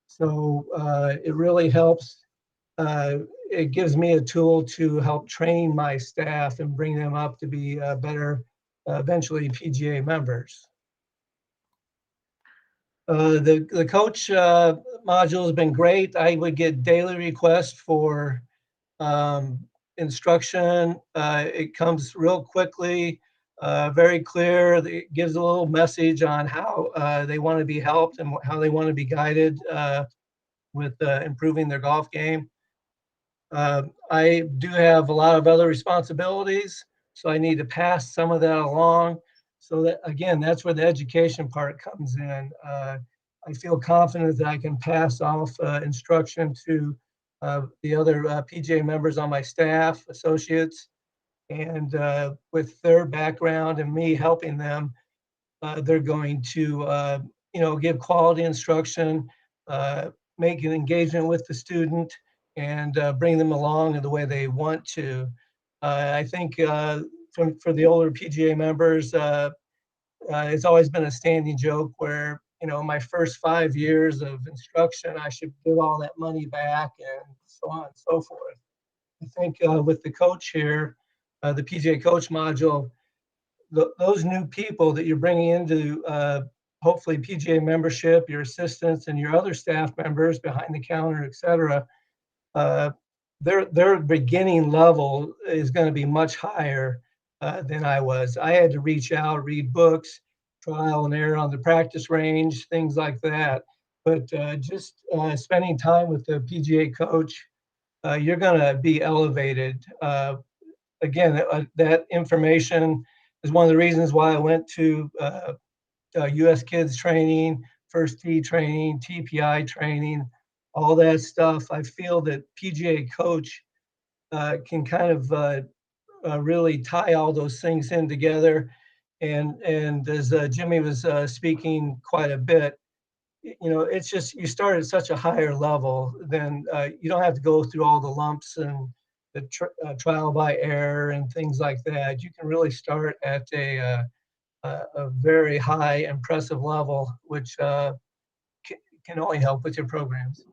So it really helps. It gives me a tool to help train my staff and bring them up to be better, eventually PGA members. The coach module has been great. I would get daily requests for instruction. It comes real quickly, very clear. It gives a little message on how they want to be helped and how they want to be guided with improving their golf game. I do have a lot of other responsibilities, so I need to pass some of that along. So that, again, that's where the education part comes in. I feel confident that I can pass off instruction to the other PGA members on my staff, associates, and with their background and me helping them, they're going to, give quality instruction, make an engagement with the student, and bring them along in the way they want to. I think for the older PGA members, it's always been a standing joke where, my first 5 years of instruction, I should give all that money back and so on and so forth. I think with the coach here, the PGA Coach module, those new people that you're bringing into hopefully PGA membership, your assistants and your other staff members behind the counter, et cetera, their beginning level is going to be much higher than I was. I had to reach out, read books, trial and error on the practice range, things like that. But just spending time with the PGA coach, you're going to be elevated again, that information is one of the reasons why I went to U.S. Kids training, First Tee training, TPI training, all that stuff. I feel that PGA Coach can kind of really tie all those things in together. And as Jimmy was speaking quite a bit, it's just you start at such a higher level, then you don't have to go through all the lumps and the trial by error and things like that. You can really start at a very high, impressive level, which can only help with your programs.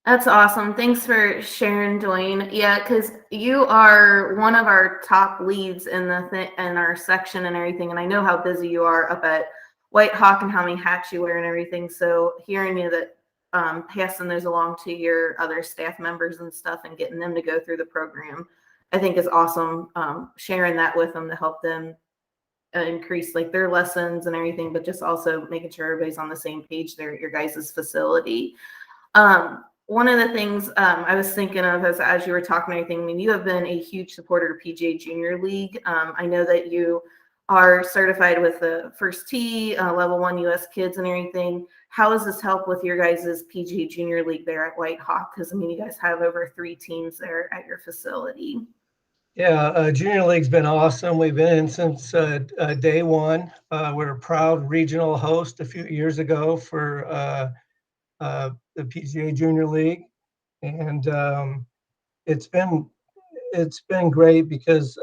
That's awesome. Thanks for sharing, Dwayne. Yeah, because you are one of our top leads in in our section and everything, and I know how busy you are up at White Hawk and how many hats you wear and everything. So hearing you that passing those along to your other staff members and stuff and getting them to go through the program, I think is awesome. Sharing that with them to help them increase like their lessons and everything, but just also making sure everybody's on the same page there at your guys' facility. One of the things I was thinking of as you were talking and everything, I mean, you have been a huge supporter of PGA Junior League. I know that you are certified with the First Tee, Level 1 U.S. Kids and everything. How does this help with your guys' PGA Junior League there at White Hawk? Because, I mean, you guys have over 3 teams there at your facility. Yeah, Junior League's been awesome. We've been in since day one. We're a proud regional host a few years ago for the PGA Junior League, and it's been great because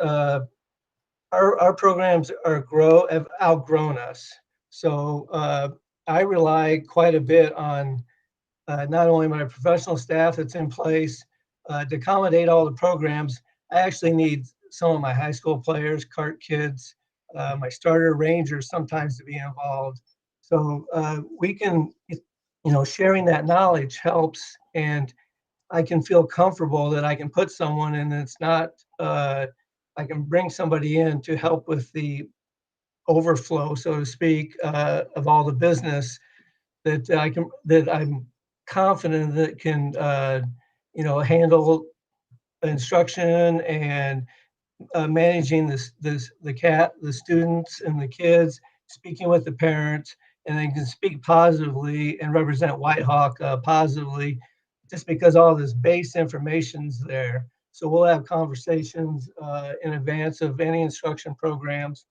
our programs have outgrown us. So I rely quite a bit on not only my professional staff that's in place to accommodate all the programs. I actually need some of my high school players, cart kids, my starter rangers sometimes to be involved. So we can, sharing that knowledge helps, and I can feel comfortable that I can put someone in. It's not, I can bring somebody in to help with the overflow, so to speak, of all the business that I'm confident that can, handle instruction and managing the students and the kids, speaking with the parents, and they can speak positively and represent White Hawk positively, just because all this base information's there. So we'll have conversations in advance of any instruction programs.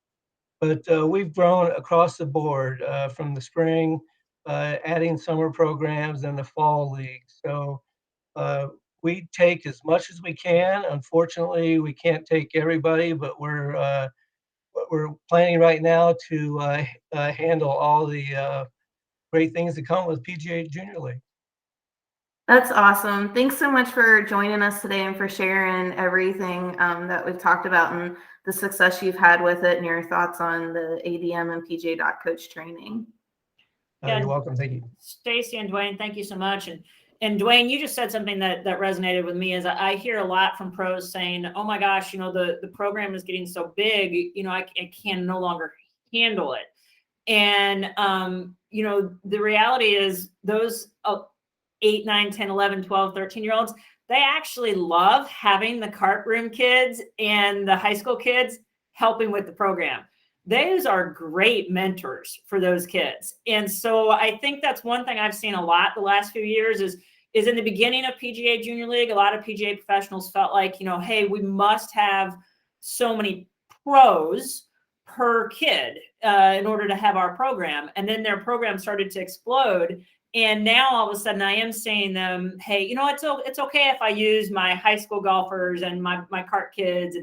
But we've grown across the board from the spring, adding summer programs and the fall league. So we take as much as we can. Unfortunately, we can't take everybody, but we're planning right now to handle all the great things that come with PGA Junior League. That's awesome. Thanks so much for joining us today and for sharing everything that we've talked about and the success you've had with it and your thoughts on the ADM and PGA.Coach training. You're welcome. Thank you. Stacy and Dwayne, thank you so much. And Dwayne, you just said something that resonated with me. Is I hear a lot from pros saying, "Oh my gosh, the program is getting so big, I can no longer handle it." And the reality is those 8, 9, 10, 11, 12, 13-year-olds, they actually love having the cart room kids and the high school kids helping with the program. Those are great mentors for those kids. And so I think that's one thing I've seen a lot the last few years is in the beginning of PGA Junior League, a lot of PGA professionals felt like, hey, we must have so many pros per kid in order to have our program. And then their program started to explode. And now all of a sudden I am saying them, hey, it's okay if I use my high school golfers and my cart kids.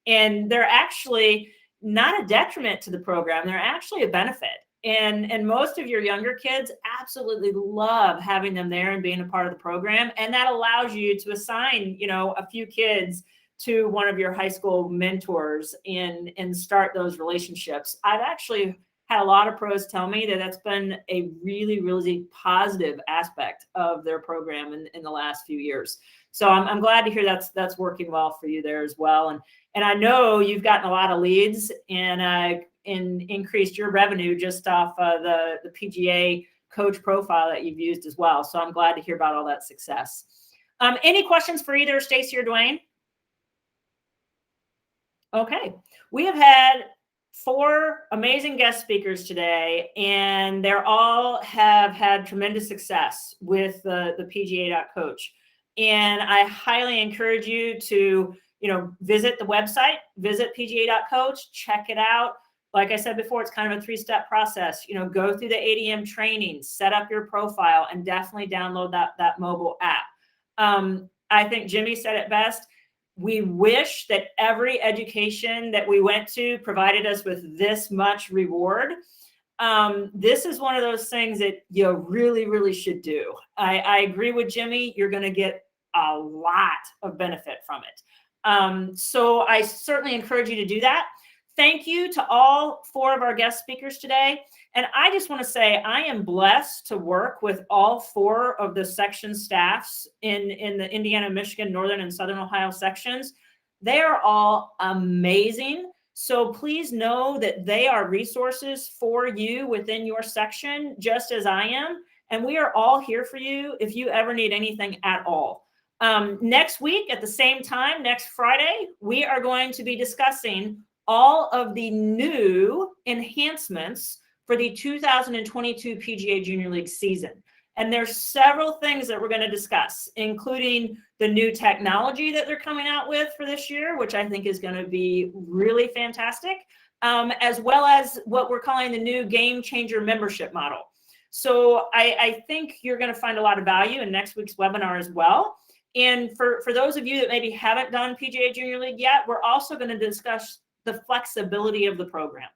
And they're actually not a detriment to the program. They're actually a benefit. And most of your younger kids absolutely love having them there and being a part of the program. And that allows you to assign, a few kids to one of your high school mentors and start those relationships. I've actually had a lot of pros tell me that that's been a really, really positive aspect of their program in the last few years. So I'm glad to hear that's working well for you there as well. And I know you've gotten a lot of leads and increased your revenue just off the PGA coach profile that you've used as well. So I'm glad to hear about all that success. Any questions for either Stacy or Dwayne? Okay, we have had 4 amazing guest speakers today, and they're all have had tremendous success with the PGA.Coach. And I highly encourage you to, visit the website, visit PGA.Coach, check it out. Like I said before, it's kind of a 3-step process. Go through the ADM training, set up your profile, and definitely download that mobile app. I think Jimmy said it best. We wish that every education that we went to provided us with this much reward. This is one of those things that you really, really should do. I agree with Jimmy. You're going to get a lot of benefit from it. So I certainly encourage you to do that. Thank you to all 4 of our guest speakers today. And I just want to say I am blessed to work with all 4 of the section staffs in the Indiana, Michigan, Northern, and Southern Ohio sections. They are all amazing. So please know that they are resources for you within your section, just as I am. And we are all here for you if you ever need anything at all. Next week at the same time, next Friday, we are going to be discussing all of the new enhancements for the 2022 PGA Junior League season. And there's several things that we're going to discuss, including the new technology that they're coming out with for this year, which I think is going to be really fantastic, as well as what we're calling the new game changer membership model. So I think you're going to find a lot of value in next week's webinar as well. And for those of you that maybe haven't done PGA Junior League yet, we're also going to discuss the flexibility of the program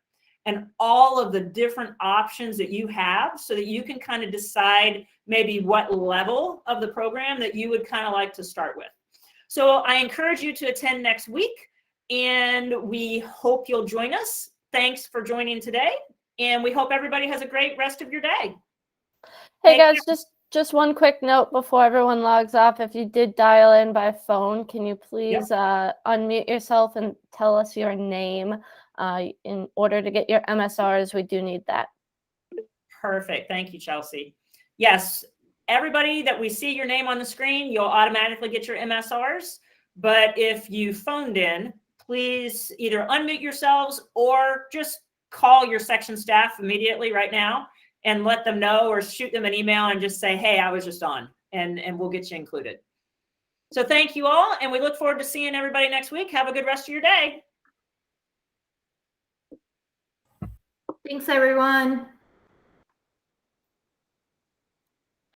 and all of the different options that you have so that you can kind of decide maybe what level of the program that you would kind of like to start with. So I encourage you to attend next week, and we hope you'll join us. Thanks for joining today, and we hope everybody has a great rest of your day. Hey guys, just one quick note before everyone logs off. If you did dial in by phone, can you please unmute yourself and tell us your name? In order to get your MSRs, we do need that. Perfect. Thank you, Chelsea. Yes, everybody that we see your name on the screen, you'll automatically get your MSRs. But if you phoned in, please either unmute yourselves or just call your section staff immediately right now and let them know, or shoot them an email and just say, hey, I was just on, and we'll get you included. So thank you all, and we look forward to seeing everybody next week. Have a good rest of your day. Thanks, everyone.